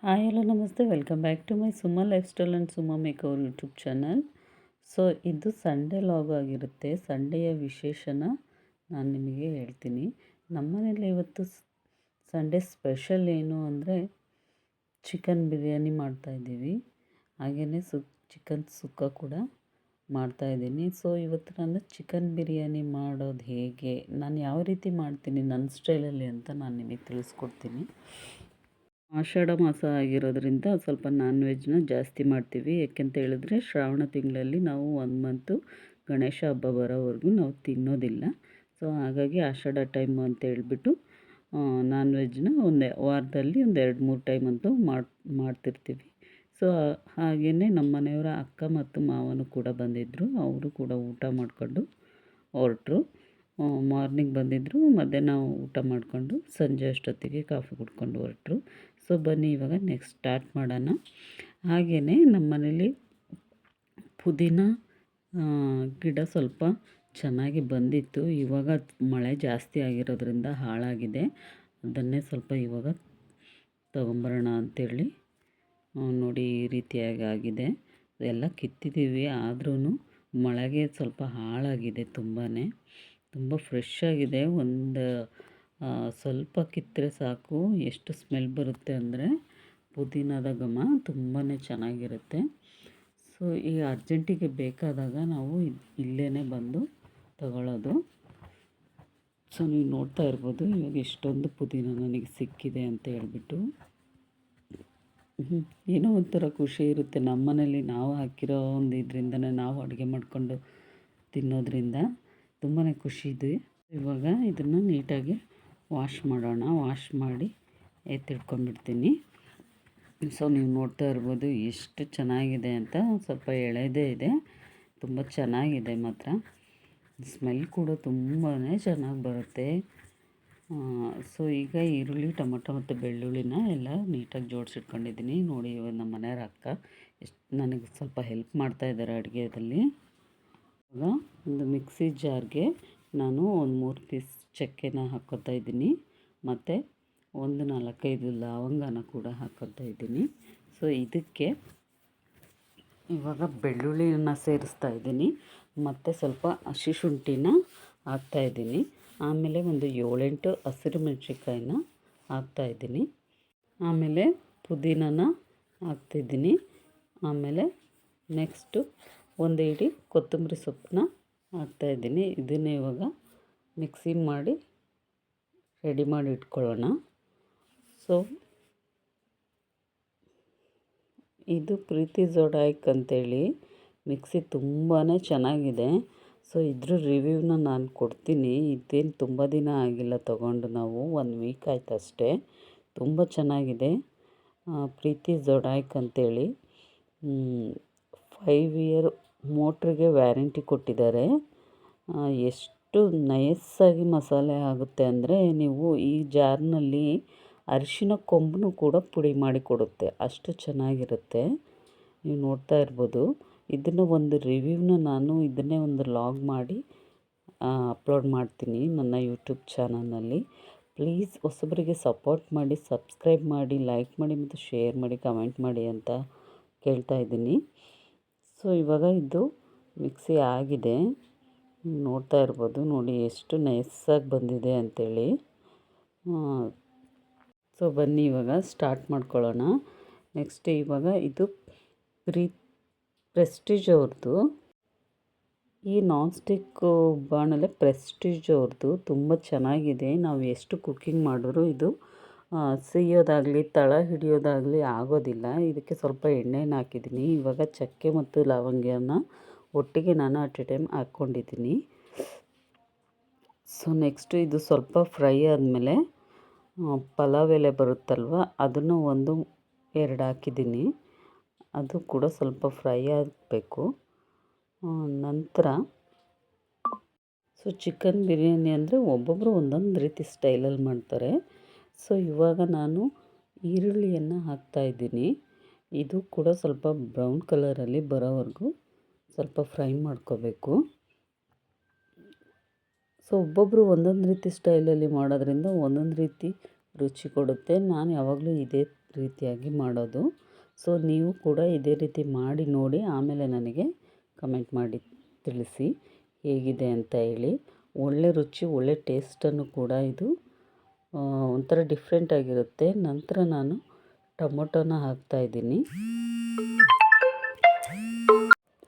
Hi hello ನಮಸ್ತೆ welcome back to my Suma lifestyle and Suma make our YouTube channel. So ಇದು Sunday log ಆಗಿರುತ್ತೆ. ಸಂಡೆಯ ವಿಶೇಷನ ನಾನು ನಿಮಗೆ ಹೇಳ್ತೀನಿ. ನಮ್ಮನೇಲಿ ಇವತ್ತು ಸಂಡೇ ಸ್ಪೆಷಲ್ ಏನು ಅಂದರೆ ಚಿಕನ್ ಬಿರಿಯಾನಿ ಮಾಡ್ತಾಯಿದ್ದೀವಿ. ಹಾಗೆಯೇ ಚಿಕನ್ ಸುಕ್ಕ ಕೂಡ ಮಾಡ್ತಾಯಿದ್ದೀನಿ. ಸೊ ಇವತ್ತು ನಾನು ಚಿಕನ್ ಬಿರಿಯಾನಿ ಮಾಡೋದು ಹೇಗೆ, ನಾನು ಯಾವ ರೀತಿ ಮಾಡ್ತೀನಿ ನನ್ನ ಸ್ಟೈಲಲ್ಲಿ ಅಂತ ನಾನು ನಿಮಗೆ ತಿಳಿಸ್ಕೊಡ್ತೀನಿ. ಆಷಾಢ ಮಾಸ ಆಗಿರೋದ್ರಿಂದ ಸ್ವಲ್ಪ ನಾನ್ ವೆಜ್ನ ಜಾಸ್ತಿ ಮಾಡ್ತೀವಿ. ಯಾಕೆಂತ ಹೇಳಿದ್ರೆ ಶ್ರಾವಣ ತಿಂಗಳಲ್ಲಿ ನಾವು 1 ಮಂತು ಗಣೇಶ ಹಬ್ಬ ಬರೋವರೆಗೂ ನಾವು ತಿನ್ನೋದಿಲ್ಲ. ಸೊ ಹಾಗಾಗಿ ಆಷಾಢ ಟೈಮು ಅಂತ ಹೇಳ್ಬಿಟ್ಟು ನಾನ್ ವೆಜ್ನ ವಾರದಲ್ಲಿ ಒಂದು 2-3 ಟೈಮ್ ಅಂತೂ ಮಾಡ್ತಿರ್ತೀವಿ. ಸೊ ಹಾಗೆಯೇ ನಮ್ಮ ಮನೆಯವರ ಅಕ್ಕ ಮತ್ತು ಮಾವನು ಕೂಡ ಬಂದಿದ್ದರು. ಅವರು ಕೂಡ ಊಟ ಮಾಡಿಕೊಂಡು ಹೊರಟರು. ಮಾರ್ನಿಂಗ್ ಬಂದಿದ್ದರು, ಮಧ್ಯಾಹ್ನ ಊಟ ಮಾಡಿಕೊಂಡು ಸಂಜೆ ಅಷ್ಟೊತ್ತಿಗೆ ಕಾಫಿ ಕುಡ್ಕೊಂಡು ಹೊರಟರು. ಸೊ ಬನ್ನಿ ಇವಾಗ ನೆಕ್ಸ್ಟ್ ಸ್ಟಾರ್ಟ್ ಮಾಡೋಣ. ಹಾಗೆಯೇ ನಮ್ಮ ಮನೇಲಿ ಪುದೀನ ಗಿಡ ಸ್ವಲ್ಪ ಚೆನ್ನಾಗಿ ಬಂದಿತ್ತು. ಇವಾಗ ಮಳೆ ಜಾಸ್ತಿ ಆಗಿರೋದ್ರಿಂದ ಹಾಳಾಗಿದೆ. ಅದನ್ನೇ ಸ್ವಲ್ಪ ಇವಾಗ ತೊಗೊಂಬರೋಣ ಅಂಥೇಳಿ ನೋಡಿ ಈ ರೀತಿಯಾಗಿ ಆಗಿದೆ. ಎಲ್ಲ ಕಿತ್ತಿದ್ದೀವಿ, ಆದ್ರೂ ಮಳೆಗೆ ಸ್ವಲ್ಪ ಹಾಳಾಗಿದೆ. ತುಂಬ ಫ್ರೆಶ್ ಆಗಿದೆ. ಸ್ವಲ್ಪ ಕಿತ್ತರೆ ಸಾಕು, ಎಷ್ಟು ಸ್ಮೆಲ್ ಬರುತ್ತೆ ಅಂದರೆ ಪುದೀನದ ಘಮ ತುಂಬಾ ಚೆನ್ನಾಗಿರುತ್ತೆ. ಸೊ ಈ ಅರ್ಜೆಂಟಿಗೆ ಬೇಕಾದಾಗ ನಾವು ಇಲ್ಲೇ ಬಂದು ತಗೊಳ್ಳೋದು. ಸೊ ನೀವು ನೋಡ್ತಾ ಇರ್ಬೋದು ಇವಾಗ ಎಷ್ಟೊಂದು ಪುದೀನ ನನಗೆ ಸಿಕ್ಕಿದೆ ಅಂತ ಹೇಳ್ಬಿಟ್ಟು. ಏನೋ ಒಂಥರ ಖುಷಿ ಇರುತ್ತೆ. ನಮ್ಮ ಮನೇಲಿ ನಾವು ಹಾಕಿರೋ ಒಂದು ಇದರಿಂದನೇ ನಾವು ಅಡುಗೆ ಮಾಡಿಕೊಂಡು ತಿನ್ನೋದ್ರಿಂದ ತುಂಬಾ ಖುಷಿ ಇದೆ. ಇವಾಗ ಇದನ್ನು ನೀಟಾಗಿ ವಾಶ್ ಮಾಡೋಣ. ವಾಶ್ ಮಾಡಿ ಎತ್ತಿಟ್ಕೊಂಡ್ಬಿಡ್ತೀನಿ. ಸೊ ನೀವು ನೋಡ್ತಾ ಇರ್ಬೋದು ಎಷ್ಟು ಚೆನ್ನಾಗಿದೆ ಅಂತ. ಸ್ವಲ್ಪ ಎಳೆದೇ ಇದೆ, ತುಂಬ ಚೆನ್ನಾಗಿದೆ ಮಾತ್ರ. ಸ್ಮೆಲ್ ಕೂಡ ತುಂಬಾ ಚೆನ್ನಾಗಿ ಬರುತ್ತೆ. ಸೊ ಈಗ ಈರುಳ್ಳಿ, ಟೊಮೊಟೊ ಮತ್ತು ಬೆಳ್ಳುಳ್ಳಿನ ಎಲ್ಲ ನೀಟಾಗಿ ಜೋಡಿಸಿಟ್ಕೊಂಡಿದ್ದೀನಿ. ನೋಡಿ ಇವಾಗ ನಮ್ಮ ಮನೆಯವ್ರ ಅಕ್ಕ ಎಷ್ಟು ನನಗೆ ಸ್ವಲ್ಪ ಹೆಲ್ಪ್ ಮಾಡ್ತಾಯಿದ್ದಾರೆ ಅಡುಗೆಯಲ್ಲಿ. ಇವಾಗ ಒಂದು ಮಿಕ್ಸಿ ಜಾರ್ಗೆ ನಾನು ಒಂದು 3 ಪೀಸ್ ಚಕ್ಕೆನ ಹಾಕ್ಕೊತಾ ಇದ್ದೀನಿ, ಮತ್ತು ಒಂದು 4-5 ಲವಂಗನ ಕೂಡ ಹಾಕ್ಕೊತಾ ಇದ್ದೀನಿ. ಸೊ ಇದಕ್ಕೆ ಇವಾಗ ಬೆಳ್ಳುಳ್ಳಿಯನ್ನು ಸೇರಿಸ್ತಾ ಇದ್ದೀನಿ, ಮತ್ತು ಸ್ವಲ್ಪ ಹಸಿ ಶುಂಠಿನ ಹಾಕ್ತಾಯಿದ್ದೀನಿ. ಆಮೇಲೆ ಒಂದು 7-8 ಹಸಿರು ಮೆಣಸಿನ್ಕಾಯಿನ ಹಾಕ್ತಾಯಿದ್ದೀನಿ. ಆಮೇಲೆ ಪುದೀನನ ಹಾಕ್ತಿದ್ದೀನಿ. ಆಮೇಲೆ ನೆಕ್ಸ್ಟು ಒಂದು ಹಿಡಿ ಕೊತ್ತಂಬರಿ ಸೊಪ್ಪನ್ನ ಹಾಕ್ತಾಯಿದ್ದೀನಿ. ಇದನ್ನೇ ಇವಾಗ ಮಿಕ್ಸಿ ಮಾಡಿ ರೆಡಿ ಮಾಡಿ ಇಟ್ಕೊಳ್ಳೋಣ. ಸೊ ಇದು ಪ್ರೀತಿ ಜೋಡಾಯ್ಕ್ ಅಂತೇಳಿ ಮಿಕ್ಸಿ ತುಂಬಾ ಚೆನ್ನಾಗಿದೆ. ಸೊ ಇದ್ರ ರಿವ್ಯೂನ ನಾನು ಕೊಡ್ತೀನಿ. ಇದೇನು ತುಂಬ ದಿನ ಆಗಿಲ್ಲ ತೊಗೊಂಡು, ನಾವು 1 ವೀಕ್ ಆಯ್ತು ಅಷ್ಟೇ. ತುಂಬ ಚೆನ್ನಾಗಿದೆ. ಪ್ರೀತಿ ಜೋಡಾಯ್ಕ್ ಅಂತೇಳಿ 5 ಇಯರ್ ಮೋಟ್ರಿಗೆ ವ್ಯಾರಂಟಿ ಕೊಟ್ಟಿದ್ದಾರೆ. ಎಷ್ಟು ನೈಸಾಗಿ ಮಸಾಲೆ ಆಗುತ್ತೆ ಅಂದರೆ, ನೀವು ಈ ಜಾರ್ನಲ್ಲಿ ಅರಿಶಿನ ಕೊಂಬನ್ನು ಕೂಡ ಪುಡಿ ಮಾಡಿ ಕೊಡುತ್ತೆ, ಅಷ್ಟು ಚೆನ್ನಾಗಿರುತ್ತೆ. ನೀವು ನೋಡ್ತಾ ಇರ್ಬೋದು. ಇದನ್ನು ಒಂದು ರಿವ್ಯೂನ ನಾನು ಇದನ್ನೇ ಒಂದು ಲಾಗ್ ಮಾಡಿ ಅಪ್ಲೋಡ್ ಮಾಡ್ತೀನಿ ನನ್ನ ಯೂಟ್ಯೂಬ್ ಚಾನಲ್ನಲ್ಲಿ. ಪ್ಲೀಸ್ ಹೊಸಬರಿಗೆ ಸಪೋರ್ಟ್ ಮಾಡಿ, ಸಬ್ಸ್ಕ್ರೈಬ್ ಮಾಡಿ, ಲೈಕ್ ಮಾಡಿ ಮತ್ತು ಶೇರ್ ಮಾಡಿ, ಕಮೆಂಟ್ ಮಾಡಿ ಅಂತ ಕೇಳ್ತಾ ಇದ್ದೀನಿ. ಸೊ ಇವಾಗ ಇದು ಮಿಕ್ಸಿ ಆಗಿದೆ, ನೋಡ್ತಾ ಇರ್ಬೋದು. ನೋಡಿ ಎಷ್ಟು ನೈಸಾಗಿ ಬಂದಿದೆ ಅಂಥೇಳಿ. ಸೊ ಬನ್ನಿ ಇವಾಗ ಸ್ಟಾರ್ಟ್ ಮಾಡ್ಕೊಳ್ಳೋಣ. ನೆಕ್ಸ್ಟ್ ಇವಾಗ ಇದು ಪ್ರೆಸ್ಟೀಜ್ ಅವ್ರದ್ದು, ಈ ನಾನ್ ಸ್ಟಿಕ್ ಬಾಣಲೆ ಪ್ರೆಸ್ಟೀಜ್ ಅವ್ರದ್ದು ತುಂಬ ಚೆನ್ನಾಗಿದೆ. ನಾವು ಎಷ್ಟು ಕುಕ್ಕಿಂಗ್ ಮಾಡಿದ್ರು ಇದು ಸಿಯೋದಾಗಲಿ ತಳ ಹಿಡಿಯೋದಾಗಲಿ ಆಗೋದಿಲ್ಲ. ಇದಕ್ಕೆ ಸ್ವಲ್ಪ ಎಣ್ಣೆನ ಹಾಕಿದ್ದೀನಿ. ಇವಾಗ ಚಕ್ಕೆ ಮತ್ತು ಲವಂಗನ ಒಟ್ಟಿಗೆ ನಾನು ಅಟ್ ಎ ಟೈಮ್ ಹಾಕ್ಕೊಂಡಿದ್ದೀನಿ. ಸೊ ನೆಕ್ಸ್ಟು ಇದು ಸ್ವಲ್ಪ ಫ್ರೈ ಆದಮೇಲೆ ಪಲಾವ್ ಎಲೆ ಬರುತ್ತಲ್ವ, ಅದನ್ನು 1-2 ಹಾಕಿದ್ದೀನಿ. ಅದು ಕೂಡ ಸ್ವಲ್ಪ ಫ್ರೈ ಆಗಬೇಕು. ನಂತರ ಸೊ ಚಿಕನ್ ಬಿರಿಯಾನಿ ಅಂದರೆ ಒಬ್ಬೊಬ್ಬರು ಒಂದೊಂದು ರೀತಿ ಸ್ಟೈಲಲ್ಲಿ ಮಾಡ್ತಾರೆ. ಸೊ ಇವಾಗ ನಾನು ಈರುಳ್ಳಿಯನ್ನು ಹಾಕ್ತಾಯಿದ್ದೀನಿ. ಇದು ಕೂಡ ಸ್ವಲ್ಪ ಬ್ರೌನ್ ಕಲರಲ್ಲಿ ಬರೋವರೆಗೂ ಸ್ವಲ್ಪ ಫ್ರೈ ಮಾಡ್ಕೋಬೇಕು. ಸೊ ಒಬ್ಬೊಬ್ಬರು ಒಂದೊಂದು ರೀತಿ ಸ್ಟೈಲಲ್ಲಿ ಮಾಡೋದ್ರಿಂದ ಒಂದೊಂದು ರೀತಿ ರುಚಿ ಕೊಡುತ್ತೆ. ನಾನು ಯಾವಾಗಲೂ ಇದೇ ರೀತಿಯಾಗಿ ಮಾಡೋದು. ಸೊ ನೀವು ಕೂಡ ಇದೇ ರೀತಿ ಮಾಡಿ ನೋಡಿ ಆಮೇಲೆ ನನಗೆ ಕಮೆಂಟ್ ಮಾಡಿ ತಿಳಿಸಿ ಹೇಗಿದೆ ಅಂತ ಹೇಳಿ. ಒಳ್ಳೆ ರುಚಿ ಒಳ್ಳೆ ಟೇಸ್ಟನ್ನು ಕೂಡ ಇದು ಒಂಥರ ಡಿಫ್ರೆಂಟಾಗಿರುತ್ತೆ. ನಂತರ ನಾನು ಟೊಮೊಟೊನ ಹಾಕ್ತಾಯಿದ್ದೀನಿ.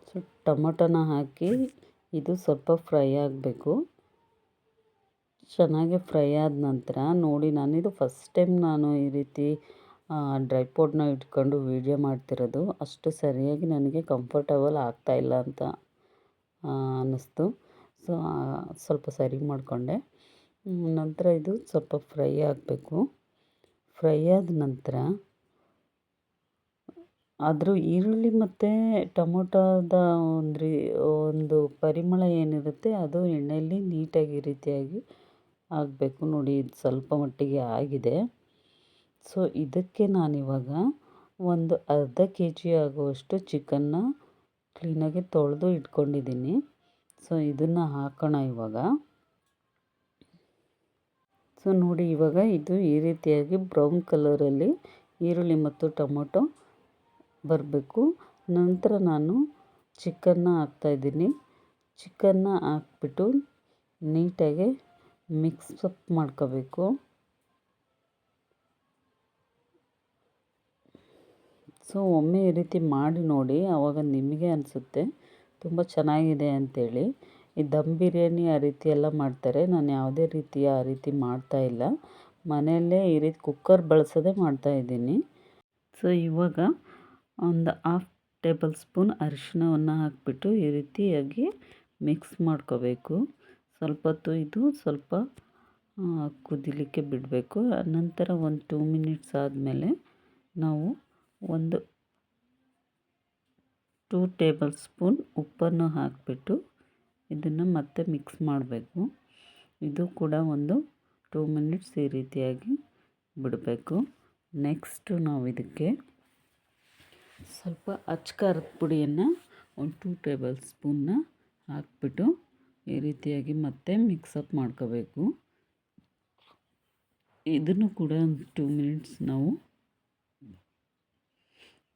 ಸೊ ಟೊಮೊಟೊನ ಹಾಕಿ ಇದು ಸ್ವಲ್ಪ ಫ್ರೈ ಆಗಬೇಕು. ಚೆನ್ನಾಗಿ ಫ್ರೈ ಆದ ನಂತರ ನೋಡಿ, ನಾನಿದು ಫಸ್ಟ್ ಟೈಮ್ ನಾನು ಈ ರೀತಿ ಡ್ರೈಪಾಡ್ನ ಇಟ್ಕೊಂಡು ವೀಡಿಯೋ ಮಾಡ್ತಿರೋದು. ಅಷ್ಟು ಸರಿಯಾಗಿ ನನಗೆ ಕಂಫರ್ಟಬಲ್ ಆಗ್ತಾಯಿಲ್ಲ ಅಂತ ಅನ್ನಿಸ್ತು. ಸೊ ಸ್ವಲ್ಪ ಸರಿ ಮಾಡಿಕೊಂಡೆ. ನಂತರ ಇದು ಸ್ವಲ್ಪ ಫ್ರೈ ಆಗಬೇಕು. ಫ್ರೈ ಆದ ನಂತರ ಅದ್ರ ಈರುಳ್ಳಿ ಮತ್ತು ಟೊಮೊಟೊದ ಒಂದು ಪರಿಮಳ ಏನಿರುತ್ತೆ ಅದು ಎಣ್ಣೆಯಲ್ಲಿ ನೀಟಾಗಿ ಈ ರೀತಿಯಾಗಿ ಆಗಬೇಕು. ನೋಡಿ ಇದು ಸ್ವಲ್ಪ ಮಟ್ಟಿಗೆ ಆಗಿದೆ. ಸೊ ಇದಕ್ಕೆ ನಾನಿವಾಗ ಒಂದು ಅರ್ಧ kg ಆಗುವಷ್ಟು ಚಿಕನ್ನ ಕ್ಲೀನಾಗಿ ತೊಳೆದು ಇಟ್ಕೊಂಡಿದ್ದೀನಿ. ಸೊ ಇದನ್ನು ಹಾಕೋಣ ಇವಾಗ. ಸೊ ನೋಡಿ, ಇವಾಗ ಇದು ಈ ರೀತಿಯಾಗಿ ಬ್ರೌನ್ ಕಲರಲ್ಲಿ ಈರುಳ್ಳಿ ಮತ್ತು ಟೊಮೊಟೊ ಬರಬೇಕು. ನಂತರ ನಾನು ಚಿಕನ್ನ ಹಾಕ್ತಾಯಿದ್ದೀನಿ. ಚಿಕನ್ನ ಹಾಕ್ಬಿಟ್ಟು ನೀಟಾಗಿ ಮಿಕ್ಸಪ್ ಮಾಡ್ಕೋಬೇಕು. ಸೊ ಒಮ್ಮೆ ಈ ರೀತಿ ಮಾಡಿ ನೋಡಿ, ಆವಾಗ ನಿಮಗೆ ಅನಿಸುತ್ತೆ ತುಂಬ ಚೆನ್ನಾಗಿದೆ ಅಂಥೇಳಿ. ಈ ದಮ್ ಬಿರಿಯಾನಿ ಆ ರೀತಿ ಎಲ್ಲ ಮಾಡ್ತಾರೆ. ನಾನು ಯಾವುದೇ ರೀತಿಯ ಆ ರೀತಿ ಮಾಡ್ತಾಯಿಲ್ಲ. ಮನೆಯಲ್ಲೇ ಈ ರೀತಿ ಕುಕ್ಕರ್ ಬಳಸೋದೇ ಮಾಡ್ತಾಯಿದ್ದೀನಿ. ಸೊ ಇವಾಗ ಒಂದು 1/2 ಟೇಬಲ್ ಸ್ಪೂನ್ ಅರಿಶಿಣವನ್ನು ಹಾಕಿಬಿಟ್ಟು ಈ ರೀತಿಯಾಗಿ ಮಿಕ್ಸ್ ಮಾಡ್ಕೋಬೇಕು. ಸ್ವಲ್ಪ ಹೊತ್ತು ಇದು ಸ್ವಲ್ಪ ಕುದಿಲಿಕ್ಕೆ ಬಿಡಬೇಕು. ನಂತರ ಒಂದು 2 ಮಿನಿಟ್ಸ್ ಆದಮೇಲೆ ನಾವು ಒಂದು 2 ಟೇಬಲ್ ಸ್ಪೂನ್ ಉಪ್ಪನ್ನು ಹಾಕಿಬಿಟ್ಟು ಇದನ್ನು ಮತ್ತೆ ಮಿಕ್ಸ್ ಮಾಡಬೇಕು. ಇದು ಕೂಡ ಒಂದು 2 ಮಿನಿಟ್ಸ್ ಈ ರೀತಿಯಾಗಿ ಬಿಡಬೇಕು. ನೆಕ್ಸ್ಟು ನಾವು ಇದಕ್ಕೆ ಸ್ವಲ್ಪ ಅಚ್ಚ ಖಾರದ ಪುಡಿಯನ್ನು ಒಂದು 2 ಟೇಬಲ್ ಸ್ಪೂನ್ನ ಹಾಕಿಬಿಟ್ಟು ಈ ರೀತಿಯಾಗಿ ಮತ್ತೆ ಮಿಕ್ಸಪ್ ಮಾಡ್ಕೋಬೇಕು. ಇದನ್ನು ಕೂಡ ಒಂದು 2 ಮಿನಿಟ್ಸ್ ನಾವು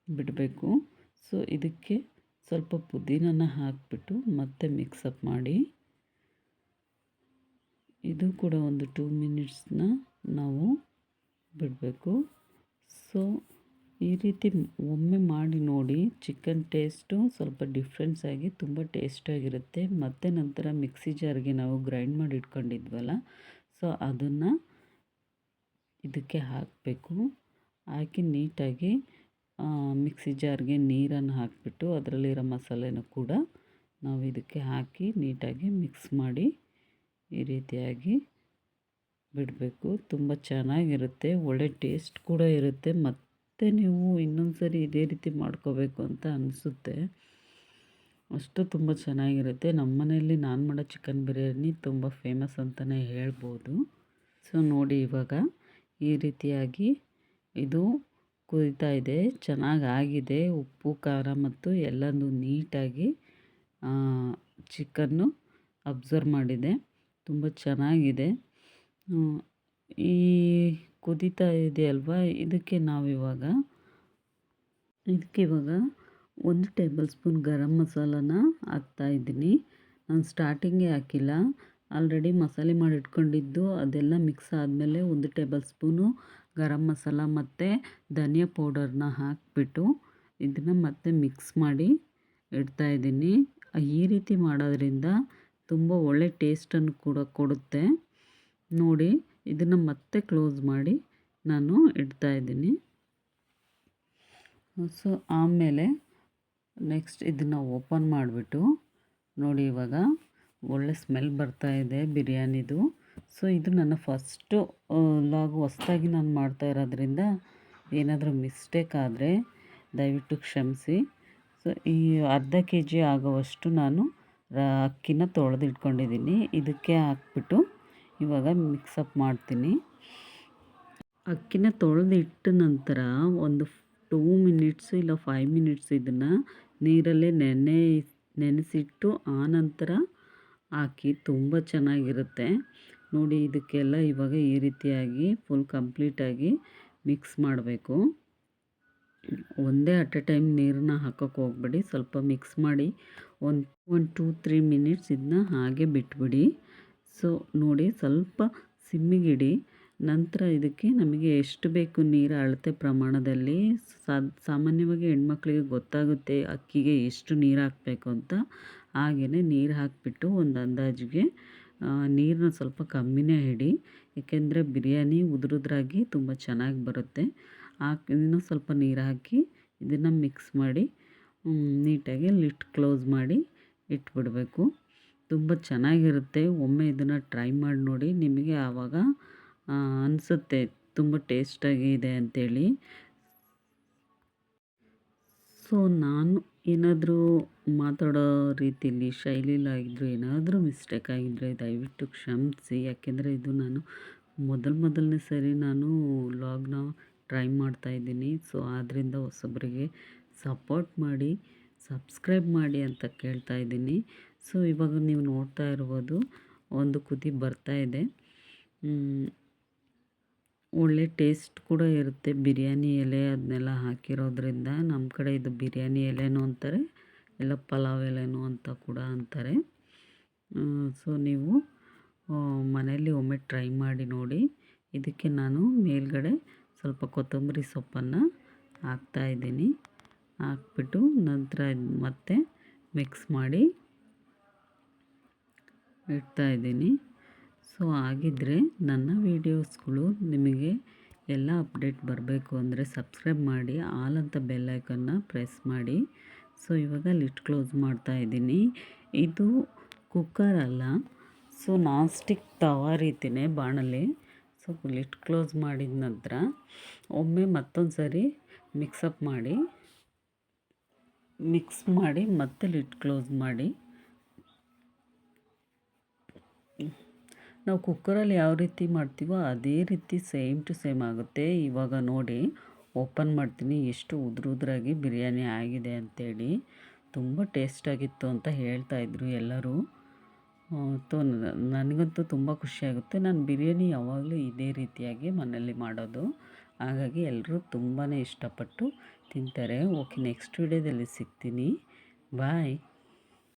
ಬಿಡಬೇಕು. ಸೊ ಇದಕ್ಕೆ ಸ್ವಲ್ಪ ಪುದೀನನ ಹಾಕಿಬಿಟ್ಟು ಮತ್ತೆ ಮಿಕ್ಸಪ್ ಮಾಡಿ ಇದು ಕೂಡ ಒಂದು 2 ಮಿನಿಟ್ಸ್ನ ನಾವು ಬಿಡಬೇಕು. ಸೊ ಈ ರೀತಿ ಒಮ್ಮೆ ಮಾಡಿ ನೋಡಿ. ಚಿಕನ್ ಟೇಸ್ಟು ಸ್ವಲ್ಪ ಡಿಫ್ರೆನ್ಸ್ ಆಗಿ ತುಂಬ ಟೇಸ್ಟಾಗಿರುತ್ತೆ. ಮತ್ತು ನಂತರ ಮಿಕ್ಸಿ ಜಾರ್ಗೆ ನಾವು ಗ್ರೈಂಡ್ ಮಾಡಿ ಇಟ್ಕೊಂಡಿದ್ವಲ್ಲ, ಸೊ ಅದನ್ನು ಇದಕ್ಕೆ ಹಾಕಬೇಕು. ಹಾಕಿ ನೀಟಾಗಿ ಮಿಕ್ಸಿ ಜಾರ್ಗೆ ನೀರನ್ನು ಹಾಕಿಬಿಟ್ಟು ಅದರಲ್ಲಿರೋ ಮಸಾಲೆನೂ ಕೂಡ ನಾವು ಇದಕ್ಕೆ ಹಾಕಿ ನೀಟಾಗಿ ಮಿಕ್ಸ್ ಮಾಡಿ ಈ ರೀತಿಯಾಗಿ ಬಿಡಬೇಕು. ತುಂಬ ಚೆನ್ನಾಗಿರುತ್ತೆ, ಒಳ್ಳೆ ಟೇಸ್ಟ್ ಕೂಡ ಇರುತ್ತೆ. ಮತ್ತು ನೀವು ಇನ್ನೊಂದು ಸರಿ ಇದೇ ರೀತಿ ಮಾಡ್ಕೋಬೇಕು ಅಂತ ಅನಿಸುತ್ತೆ. ಅಷ್ಟು ತುಂಬ ಚೆನ್ನಾಗಿರುತ್ತೆ. ನಮ್ಮ ಮನೆಯಲ್ಲಿ ನಾನು ಮಾಡೋ ಚಿಕನ್ ಬಿರಿಯಾನಿ ತುಂಬ ಫೇಮಸ್ ಅಂತಲೇ ಹೇಳ್ಬೋದು. ಸೊ ನೋಡಿ, ಇವಾಗ ಈ ರೀತಿಯಾಗಿ ಇದು ಕುದೀತಾ ಇದೆ, ಚೆನ್ನಾಗಾಗಿದೆ. ಉಪ್ಪು ಖಾರ ಮತ್ತು ಎಲ್ಲನೂ ನೀಟಾಗಿ ಚಿಕನ್ನು ಅಬ್ಸರ್ವ್ ಮಾಡಿದೆ. ತುಂಬ ಚೆನ್ನಾಗಿದೆ. ಈ ಕುದೀತಾ ಇದೆಯಲ್ವಾ, ಇದಕ್ಕೆ ಇವಾಗ 1 ಟೇಬಲ್ ಸ್ಪೂನ್ ಗರಂ ಮಸಾಲಾನ ಹಾಕ್ತಾಯಿದ್ದೀನಿ. ನಾನು ಸ್ಟಾರ್ಟಿಂಗೇ ಹಾಕಿಲ್ಲ, ಆಲ್ರೆಡಿ ಮಸಾಲೆ ಮಾಡಿ ಇಟ್ಕೊಂಡಿದ್ದು ಅದೆಲ್ಲ ಮಿಕ್ಸ್ ಆದಮೇಲೆ 1 ಟೇಬಲ್ ಸ್ಪೂನು ಗರಂ ಮಸಾಲ ಮತ್ತು ಧನಿಯಾ ಪೌಡರ್ನ ಹಾಕಿಬಿಟ್ಟು ಇದನ್ನು ಮತ್ತೆ ಮಿಕ್ಸ್ ಮಾಡಿ ಇಡ್ತಾಯಿದ್ದೀನಿ. ಈ ರೀತಿ ಮಾಡೋದ್ರಿಂದ ತುಂಬ ಒಳ್ಳೆ ಟೇಸ್ಟನ್ನು ಕೂಡ ಕೊಡುತ್ತೆ. ನೋಡಿ, ಇದನ್ನು ಮತ್ತೆ ಕ್ಲೋಸ್ ಮಾಡಿ ನಾನು ಇಡ್ತಾಯಿದ್ದೀನಿ. ಸೊ ಆಮೇಲೆ ನೆಕ್ಸ್ಟ್ ಇದನ್ನು ಓಪನ್ ಮಾಡಿಬಿಟ್ಟು ನೋಡಿ, ಇವಾಗ ಒಳ್ಳೆ ಸ್ಮೆಲ್ ಬರ್ತಾಯಿದೆ ಬಿರಿಯಾನಿದು. ಸೊ ಇದು ನನ್ನ ಫಸ್ಟು ಲಾಗು, ಹೊಸ್ದಾಗಿ ನಾನು ಮಾಡ್ತಾ ಇರೋದ್ರಿಂದ ಏನಾದರೂ ಮಿಸ್ಟೇಕ್ ಆದರೆ ದಯವಿಟ್ಟು ಕ್ಷಮಿಸಿ. ಸೊ ಈ ಅರ್ಧ kg ಆಗುವಷ್ಟು ನಾನು ಅಕ್ಕಿನ ತೊಳೆದಿಟ್ಕೊಂಡಿದ್ದೀನಿ. ಇದಕ್ಕೆ ಹಾಕ್ಬಿಟ್ಟು ಇವಾಗ ಮಿಕ್ಸಪ್ ಮಾಡ್ತೀನಿ. ಅಕ್ಕಿನ ತೊಳೆದಿಟ್ಟ ನಂತರ ಒಂದು 2 ಮಿನಿಟ್ಸು ಇಲ್ಲ 5 ಮಿನಿಟ್ಸ್ ಇದನ್ನು ನೀರಲ್ಲೇ ನೆನೆಸಿಟ್ಟು ಆನಂತರ ಹಾಕಿ ತುಂಬ ಚೆನ್ನಾಗಿರುತ್ತೆ. ನೋಡಿ, ಇದಕ್ಕೆಲ್ಲ ಇವಾಗ ಈ ರೀತಿಯಾಗಿ ಫುಲ್ ಕಂಪ್ಲೀಟಾಗಿ ಮಿಕ್ಸ್ ಮಾಡಬೇಕು. ಒಂದೇ ಅಟ್ ಎ ಟೈಮ್ ನೀರನ್ನ ಹಾಕೋಕ್ಕೆ ಹೋಗ್ಬೇಡಿ. ಸ್ವಲ್ಪ ಮಿಕ್ಸ್ ಮಾಡಿ ಒಂದು 2-3 ಮಿನಿಟ್ಸ್ ಇದನ್ನ ಹಾಗೆ ಬಿಟ್ಬಿಡಿ. ಸೊ ನೋಡಿ, ಸ್ವಲ್ಪ ಸಿಮ್ಮಿಗಿಡಿ. ನಂತರ ಇದಕ್ಕೆ ನಮಗೆ ಎಷ್ಟು ಬೇಕು ನೀರು ಅಳತೆ ಪ್ರಮಾಣದಲ್ಲಿ ಸಾಮಾನ್ಯವಾಗಿ ಹೆಣ್ಮಕ್ಳಿಗೆ ಗೊತ್ತಾಗುತ್ತೆ ಅಕ್ಕಿಗೆ ಎಷ್ಟು ನೀರು ಹಾಕಬೇಕು ಅಂತ. ಹಾಗೆಯೇ ನೀರು ಹಾಕಿಬಿಟ್ಟು ಒಂದು ಅಂದಾಜಿಗೆ ನೀರನ್ನ ಸ್ವಲ್ಪ ಕಮ್ಮಿನೇ ಇಡಿ. ಏಕೆಂದರೆ ಬಿರಿಯಾನಿ ಉದುರುದ್ರಾಗಿ ತುಂಬ ಚೆನ್ನಾಗಿ ಬರುತ್ತೆ. ಇನ್ನೂ ಸ್ವಲ್ಪ ನೀರು ಹಾಕಿ ಇದನ್ನು ಮಿಕ್ಸ್ ಮಾಡಿ ನೀಟಾಗಿ ಲಿಡ್ ಕ್ಲೋಸ್ ಮಾಡಿ ಇಟ್ಬಿಡಬೇಕು. ತುಂಬ ಚೆನ್ನಾಗಿರುತ್ತೆ. ಒಮ್ಮೆ ಇದನ್ನು ಟ್ರೈ ಮಾಡಿ ನೋಡಿ. ನಿಮಗೆ ಆವಾಗ ಅನಿಸುತ್ತೆ ತುಂಬ ಟೇಸ್ಟಾಗಿದೆ ಅಂಥೇಳಿ. ಸೊ ನಾನು ಏನಾದರೂ ಮಾತಾಡೋ ರೀತಿಲಿ ಶೈಲಿಲಾಗಿದ್ದರೂ ಏನಾದರೂ ಮಿಸ್ಟೇಕ್ ಆಗಿದ್ದರೆ ದಯವಿಟ್ಟು ಕ್ಷಮಿಸಿ. ಯಾಕೆಂದರೆ ಇದು ನಾನು ಮೊದಲನೇ ಸರಿ ನಾನು ವ್ಲಾಗ್ನ ಟ್ರೈ ಮಾಡ್ತಾಯಿದ್ದೀನಿ. ಸೊ ಆದ್ದರಿಂದ ಹೊಸಬರಿಗೆ ಸಪೋರ್ಟ್ ಮಾಡಿ, ಸಬ್ಸ್ಕ್ರೈಬ್ ಮಾಡಿ ಅಂತ ಕೇಳ್ತಾ ಇದ್ದೀನಿ. ಸೊ ಇವಾಗ ನೀವು ನೋಡ್ತಾ ಇರ್ಬೋದು, ಒಂದು ಕುದಿ ಬರ್ತಾಯಿದೆ. ಒಳ್ಳೆ ಟೇಸ್ಟ್ ಕೂಡ ಇರುತ್ತೆ. ಬಿರಿಯಾನಿ ಎಲೆ ಅದನ್ನೆಲ್ಲ ಹಾಕಿರೋದ್ರಿಂದ ನಮ್ಮ ಕಡೆ ಇದು ಬಿರಿಯಾನಿ ಎಲೆನೂ ಅಂತಾರೆ, ಇಲ್ಲ ಪಲಾವ್ ಎಲೆನೂ ಅಂತ ಕೂಡ ಅಂತಾರೆ. ಸೊ ನೀವು ಮನೆಯಲ್ಲಿ ಒಮ್ಮೆ ಟ್ರೈ ಮಾಡಿ ನೋಡಿ. ಇದಕ್ಕೆ ನಾನು ಮೇಲ್ಗಡೆ ಸ್ವಲ್ಪ ಕೊತ್ತಂಬರಿ ಸೊಪ್ಪನ್ನು ಹಾಕ್ತಾಯಿದ್ದೀನಿ. ಹಾಕ್ಬಿಟ್ಟು ನಂತರ ಮತ್ತೆ ಮಿಕ್ಸ್ ಮಾಡಿ ಇಡ್ತಾಯಿದ್ದೀನಿ. ಸೊ ಹಾಗಿದ್ದರೆ ನನ್ನ ವೀಡಿಯೋಸ್ಗಳು ನಿಮಗೆ ಎಲ್ಲ ಅಪ್ಡೇಟ್ ಬರಬೇಕು ಅಂದರೆ ಸಬ್ಸ್ಕ್ರೈಬ್ ಮಾಡಿ, ಆಲ್ ಅಂತ ಬೆಲ್ ಐಕನ್ನ ಪ್ರೆಸ್ ಮಾಡಿ. ಸೊ ಇವಾಗ ಲಿಡ್ ಕ್ಲೋಸ್ ಮಾಡ್ತಾಯಿದ್ದೀನಿ. ಇದು ಕುಕ್ಕರ್ ಅಲ್ಲ, ಸೊ ನಾನ್ ಸ್ಟಿಕ್ ತವಾ ರೀತಿಯೇ ಬಾಣಲೆ. ಸೊ ಲಿಡ್ ಕ್ಲೋಸ್ ಮಾಡಿದ ನಂತರ ಒಮ್ಮೆ ಮತ್ತೊಂದು ಸರಿ ಮಿಕ್ಸ್ ಮಾಡಿ ಮತ್ತೆ ಲಿಡ್ ಕ್ಲೋಸ್ ಮಾಡಿ. ನಾವು ಕುಕ್ಕರಲ್ಲಿ ಯಾವ ರೀತಿ ಮಾಡ್ತೀವೋ ಅದೇ ರೀತಿ ಸೇಮ್ ಟು ಸೇಮ್ ಆಗುತ್ತೆ. ಇವಾಗ ನೋಡಿ, ಓಪನ್ ಮಾಡ್ತೀನಿ. ಎಷ್ಟು ಉದುರಾಗಿ ಬಿರಿಯಾನಿ ಆಗಿದೆ ಅಂಥೇಳಿ. ತುಂಬ ಟೇಸ್ಟಾಗಿತ್ತು ಅಂತ ಹೇಳ್ತಾಯಿದ್ರು ಎಲ್ಲರೂ. ನನಗಂತೂ ತುಂಬ ಖುಷಿಯಾಗುತ್ತೆ. ನಾನು ಬಿರಿಯಾನಿ ಯಾವಾಗಲೂ ಇದೇ ರೀತಿಯಾಗಿ ಮನೆಯಲ್ಲಿ ಮಾಡೋದು. ಹಾಗಾಗಿ ಎಲ್ಲರೂ ತುಂಬಾ ಇಷ್ಟಪಟ್ಟು ತಿಂತಾರೆ. ಓಕೆ, ನೆಕ್ಸ್ಟ್ ವಿಡಿಯೋದಲ್ಲಿ ಸಿಗ್ತೀನಿ. ಬಾಯ್.